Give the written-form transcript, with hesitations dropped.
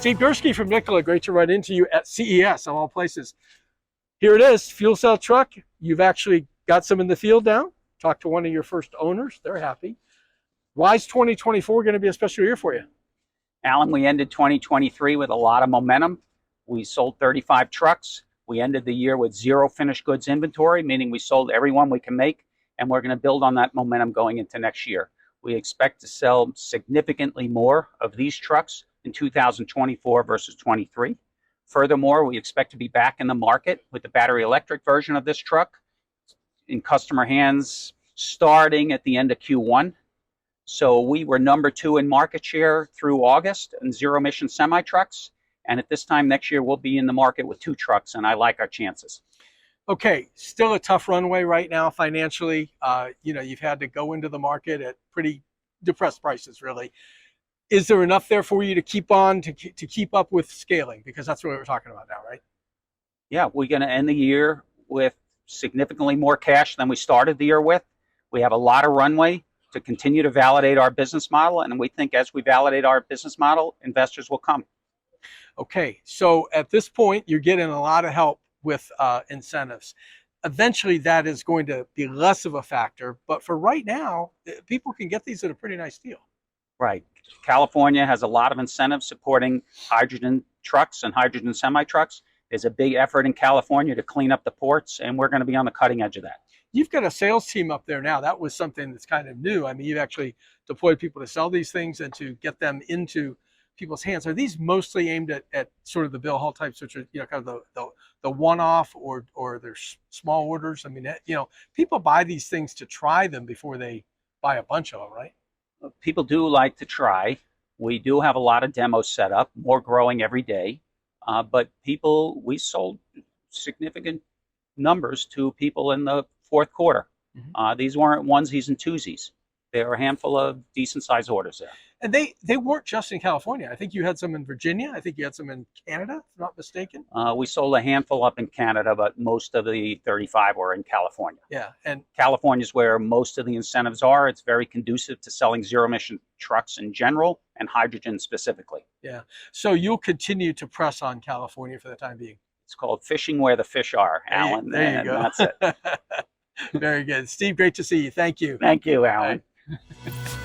Steve Girsky from Nikola, great to run into you at CES of all places. Here it is, fuel cell truck. You've actually got some in the field now. Talked to one of your first owners, they're happy. Why is 2024 going to be a special year for you? Alan, we ended 2023 with a lot of momentum. We sold 35 trucks. We ended the year with zero finished goods inventory, meaning we sold every one we can make, and we're going to build on that momentum going into next year. We expect to sell significantly more of these trucks in 2024 versus 23. Furthermore, we expect to be back in the market with the battery electric version of this truck in customer hands starting at the end of Q1. So we were number 2 in market share through August in zero-emission semi-trucks. And at this time next year, we'll be in the market with 2 trucks, and I like our chances. Okay, still a tough runway right now financially. You've had to go into the market at pretty depressed prices, really. Is there enough there for you to keep on, to keep up with scaling? Because that's what we're talking about now, right? Yeah, we're going to end the year with significantly more cash than we started the year with. We have a lot of runway to continue to validate our business model, and we think as we validate our business model, investors will come. Okay, so at this point, you're getting a lot of help with incentives. Eventually, that is going to be less of a factor, but for right now, people can get these at a pretty nice deal. Right. California has a lot of incentives supporting hydrogen trucks and hydrogen semi-trucks. There's a big effort in California to clean up the ports, and we're going to be on the cutting edge of that. You've got a sales team up there now. That was something that's kind of new. I mean, you've actually deployed people to sell these things and to get them into people's hands. Are these mostly aimed at sort of the Bill Hall types, which are kind of the one-off, or they're small orders? I mean, people buy these things to try them before they buy a bunch of them, right? People do like to try. We do have a lot of demos set up, more growing every day. But we sold significant numbers to people in the fourth quarter. Mm-hmm. These weren't onesies and twosies. There were a handful of decent sized orders there. And they weren't just in California. I think you had some in Virginia. I think you had some in Canada, if I'm not mistaken. We sold a handful up in Canada, but most of the 35 were in California. Yeah, and California is where most of the incentives are. It's very conducive to selling zero-emission trucks in general and hydrogen specifically. Yeah, so you'll continue to press on California for the time being. It's called fishing where the fish are, Alan. There you go. That's it. Very good. Steve, great to see you. Thank you. Thank you, Alan. Bye.